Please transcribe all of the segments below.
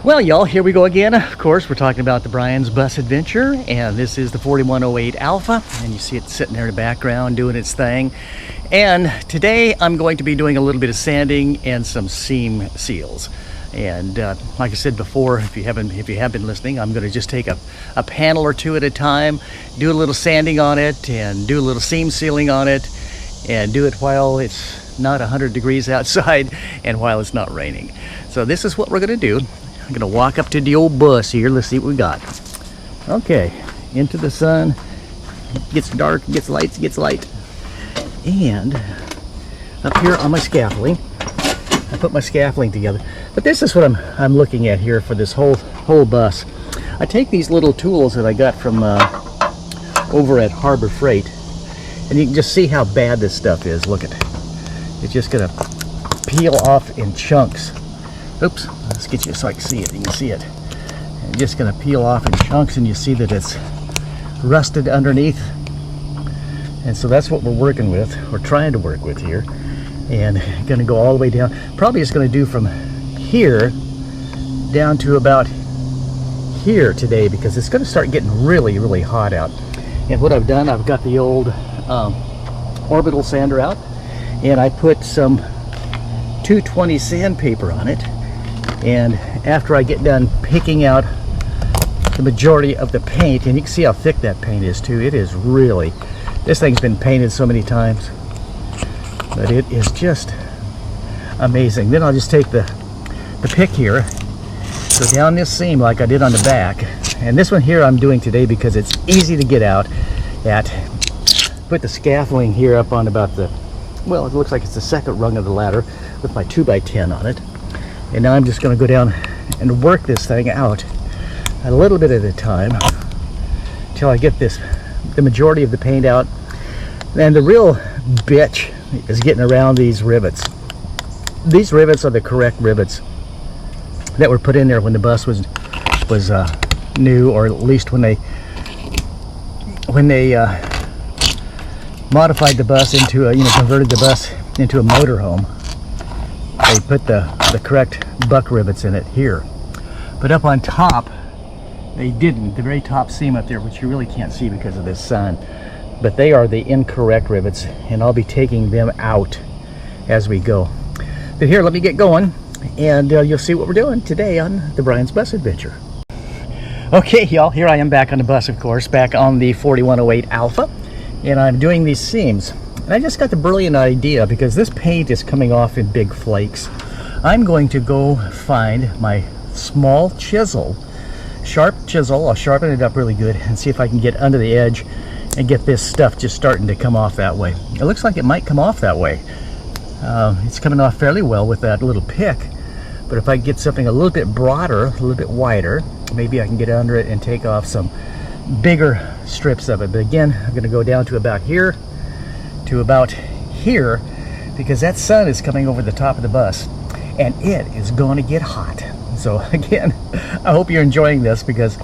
Well, y'all, here we go again. Of course, we're talking about the Brian's Bus Adventure, and this is the 4108 Alpha, and you see it sitting there in the background doing its thing. And today I'm going to be doing a little bit of sanding and some seam seals. And like I said before, if you have been listening, I'm going to just take a panel or two at a time, do a little sanding on it, and do a little seam sealing on it, and do it while it's not 100 degrees outside and while it's not raining. So this is what we're going to do. I'm gonna walk up to the old bus here. Let's see what we got. Okay, into the sun. It gets dark, it gets light, it gets light. And up here on my scaffolding, I put my scaffolding together. But this is what I'm looking at here for this whole bus. I take these little tools that I got from over at Harbor Freight, and you can just see how bad this stuff is. Look at it. It's just gonna peel off in chunks. Oops, let's get you so I can see it. You can see it. It's just going to peel off in chunks, and you see that it's rusted underneath. And so that's what we're working with. We're trying to work with here. And going to go all the way down. Probably it's going to do from here down to about here today, because it's going to start getting really, really hot out. And what I've done, I've got the old orbital sander out, and I put some 220 sandpaper on it. And after I get done picking out the majority of the paint, and you can see how thick that paint is too. It is really, this thing's been painted so many times, but it is just amazing. Then I'll just take the pick here, go down this seam like I did on the back. And this one here I'm doing today because it's easy to get out at. Put the scaffolding here up on about the, well, it looks like it's the second rung of the ladder with my 2x10 on it. And now I'm just going to go down and work this thing out a little bit at a time until I get the majority of the paint out. And the real bitch is getting around these rivets. These rivets are the correct rivets that were put in there when the bus was new, or at least when they modified the bus into a, converted the bus into a motorhome. They put the correct buck rivets in it here, but up on top they didn't. The very top seam up there, which you really can't see because of this sun, but they are the incorrect rivets, and I'll be taking them out as we go. But here, let me get going, and you'll see what we're doing today on the Brian's Bus Adventure. Okay, y'all, here I am back on the bus, of course, back on the 4108 Alpha, and I'm doing these seams. And I just got the brilliant idea, because this paint is coming off in big flakes. I'm going to go find my small chisel, sharp chisel. I'll sharpen it up really good and see if I can get under the edge and get this stuff just starting to come off that way. It looks like it might come off that way. It's coming off fairly well with that little pick, but if I get something a little bit broader, a little bit wider, maybe I can get under it and take off some bigger strips of it. But again, I'm going to go down to about here, because that sun is coming over the top of the bus and it is going to get hot. So again, I hope you're enjoying this, because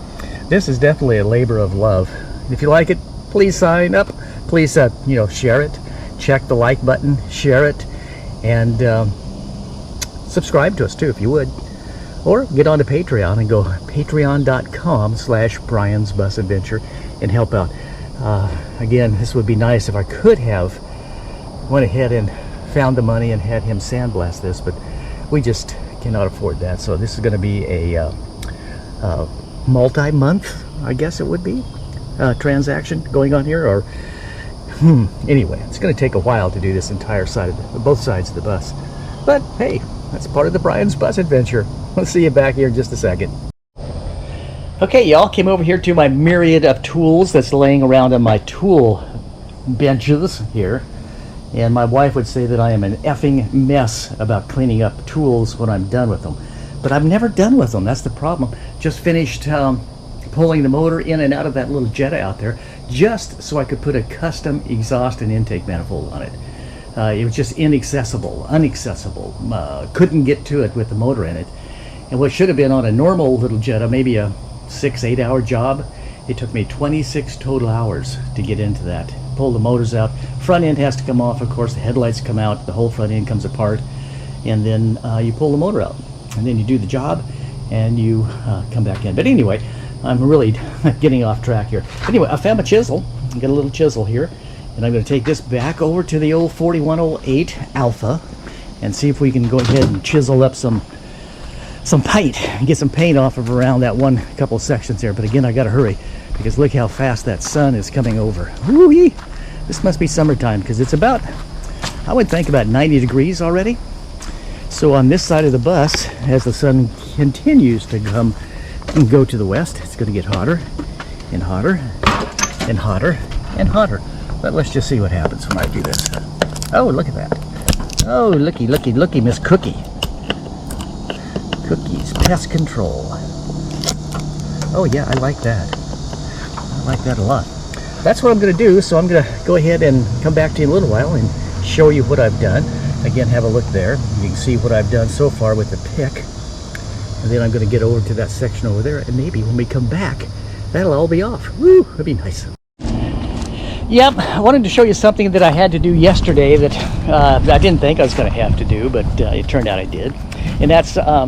this is definitely a labor of love. If you like it, please sign up, please share it, check the like button, share it, and subscribe to us too if you would, or get onto Patreon and go patreon.com/Brian's Bus Adventure and help out. Again, this would be nice if I could have went ahead and found the money and had him sandblast this, but we just cannot afford that. So this is going to be a multi-month, I guess it would be, transaction going on here. Or anyway, it's going to take a while to do this entire side of both sides of the bus. But hey, that's part of the Brian's Bus Adventure. We'll see you back here in just a second. Okay, y'all, came over here to my myriad of tools that's laying around on my tool benches here. And my wife would say that I am an effing mess about cleaning up tools when I'm done with them. But I'm never done with them. That's the problem. Just finished pulling the motor in and out of that little Jetta out there, just so I could put a custom exhaust and intake manifold on it. It was just inaccessible. Couldn't get to it with the motor in it. And what should have been on a normal little Jetta, maybe a 6-8 hour job, it took me 26 total hours to get into that. Pull the motors out. Front end has to come off, of course. The headlights come out. The whole front end comes apart. And then you pull the motor out. And then you do the job. and you come back in. But anyway, I'm really getting off track here. Anyway, I found my chisel. I got a little chisel here, and I'm going to take this back over to the old 4108 Alpha and see if we can go ahead and chisel up some paint and get some paint off of around that one couple of sections there. But again, I got to hurry because look how fast that sun is coming over. Woo-wee! This must be summertime because it's about, I would think, about 90 degrees already. So on this side of the bus, as the sun continues to come and go to the west, it's going to get hotter and hotter and hotter and hotter. But let's just see what happens when I do this. Oh, look at that. Oh, looky, looky, looky, Miss Cookie. Cookie's pest control. Oh yeah, I like that. I like that a lot. That's what I'm going to do, so I'm going to go ahead and come back to you in a little while and show you what I've done. Again, have a look there. You can see what I've done so far with the pick. And then I'm going to get over to that section over there, and maybe when we come back, that'll all be off. Woo, that'd be nice. Yep, I wanted to show you something that I had to do yesterday that I didn't think I was going to have to do, but it turned out I did. And that's, I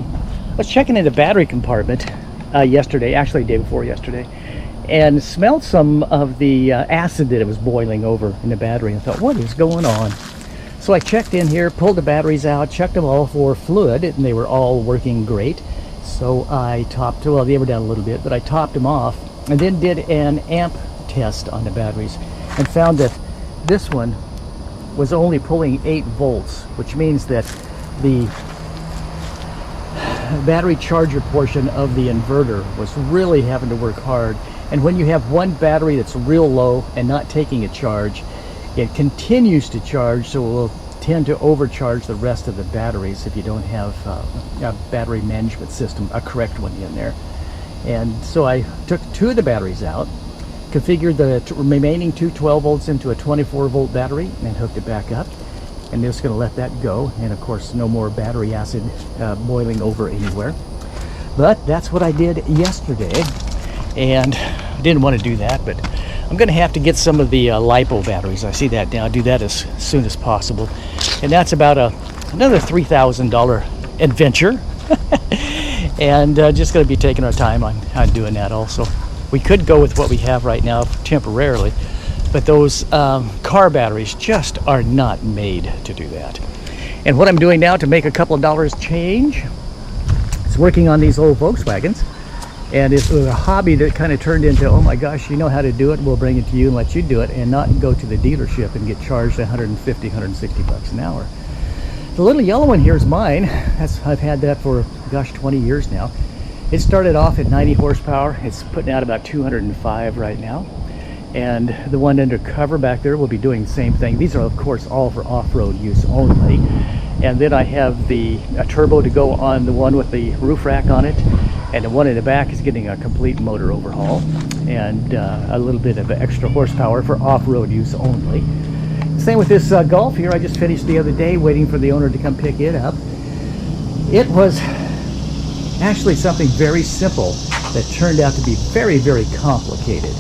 was checking in the battery compartment yesterday, actually day before yesterday, and smelled some of the acid that it was boiling over in the battery, and thought, what is going on? So I checked in here, pulled the batteries out, checked them all for fluid, and they were all working great. So I topped, well, they were down a little bit, but I topped them off and then did an amp test on the batteries and found that this one was only pulling 8 volts, which means that the battery charger portion of the inverter was really having to work hard. And when you have one battery that's real low and not taking a charge, it continues to charge, so it will tend to overcharge the rest of the batteries if you don't have a battery management system, a correct one in there. And so I took 2 of the batteries out, configured the remaining 2 12 volts into a 24 volt battery and hooked it back up. And just going to let that go, and of course no more battery acid boiling over anywhere. But that's what I did yesterday, and I didn't want to do that, but I'm going to have to get some of the LiPo batteries. I see that now. I'll do that as soon as possible, and that's about another $3,000 adventure. And just going to be taking our time on doing that also. We could go with what we have right now temporarily, but those car batteries just are not made to do that. And what I'm doing now to make a couple of dollars change is working on these old Volkswagens. And it was a hobby that kind of turned into, oh my gosh, you know how to do it, we'll bring it to you and let you do it, and not go to the dealership and get charged 150, 160 bucks an hour. The little yellow one here is mine. I've had that for, gosh, 20 years now. It started off at 90 horsepower. It's putting out about 205 right now. And the one under cover back there will be doing the same thing. These are, of course, all for off-road use only. And then I have a turbo to go on the one with the roof rack on it. And the one in the back is getting a complete motor overhaul and a little bit of extra horsepower for off-road use only. Same with this Golf here. I just finished the other day waiting for the owner to come pick it up. It was actually something very simple that turned out to be very, very complicated.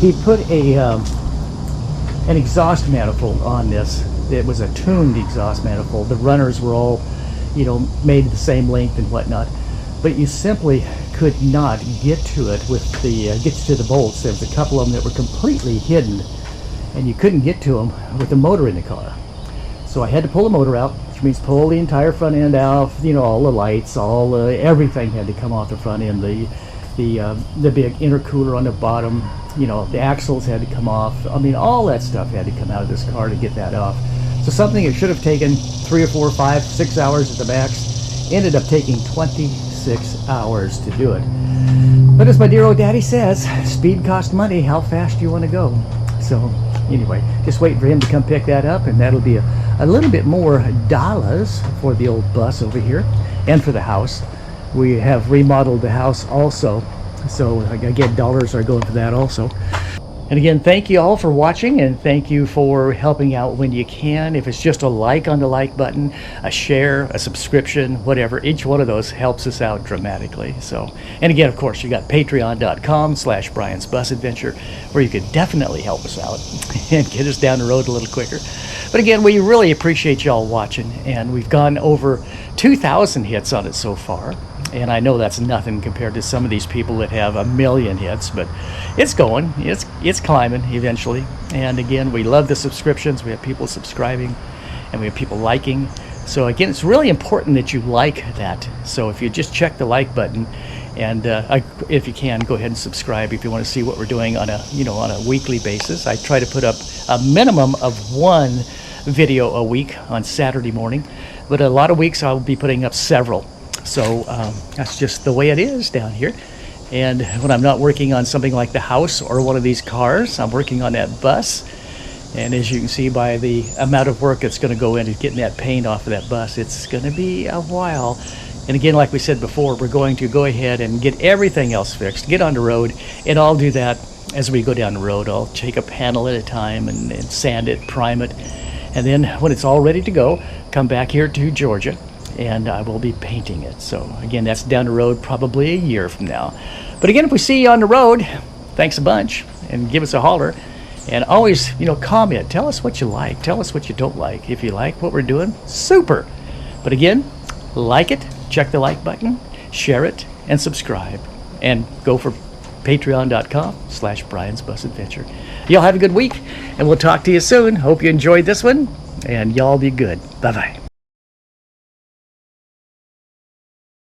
He put an exhaust manifold on this. It was a tuned exhaust manifold. The runners were all, you know, made the same length and whatnot. But you simply could not get to it with the get to the bolts. There was a couple of them that were completely hidden, and you couldn't get to them with the motor in the car. So I had to pull the motor out, which means pull the entire front end out. You know, all the lights, everything had to come off the front end. The big intercooler on the bottom. You know, the axles had to come off. I mean, all that stuff had to come out of this car to get that off. So something that should have taken 3 or 4, 5, 6 hours at the max ended up taking 26 hours to do it. But as my dear old daddy says, speed costs money. How fast do you want to go? So anyway, just waiting for him to come pick that up, and that'll be a little bit more dollars for the old bus over here and for the house. We have remodeled the house also, so again, dollars are going for that also. And again, thank you all for watching, and thank you for helping out when you can. If it's just a like on the like button, a share, a subscription, whatever, each one of those helps us out dramatically. So, and again, of course, you got patreon.com/Brian's Bus Adventure, where you could definitely help us out and get us down the road a little quicker. But again, we really appreciate y'all watching, and we've gone over 2,000 hits on it so far. And I know that's nothing compared to some of these people that have 1 million hits, but it's going, it's climbing eventually. And again, we love the subscriptions. We have people subscribing and we have people liking. So again, it's really important that you like that. So if you just check the like button, and if you can, go ahead and subscribe if you want to see what we're doing on a weekly basis. I try to put up a minimum of 1 video a week on Saturday morning, but a lot of weeks I'll be putting up several. So that's just the way it is down here. And when I'm not working on something like the house or one of these cars, I'm working on that bus. And as you can see by the amount of work that's going to go into getting that paint off of that bus, it's going to be a while. And again, like we said before, we're going to go ahead and get everything else fixed, get on the road, and I'll do that as we go down the road. I'll take a panel at a time and sand it, prime it, and then when it's all ready to go, come back here to Georgia, and I will be painting it. So again, that's down the road probably a year from now. But again, if we see you on the road, thanks a bunch, and give us a holler. And always, comment. Tell us what you like. Tell us what you don't like. If you like what we're doing, super. But again, like it, check the like button, share it, and subscribe. And go for patreon.com/Brian's Bus Adventure. Y'all have a good week, and we'll talk to you soon. Hope you enjoyed this one, and y'all be good. Bye-bye.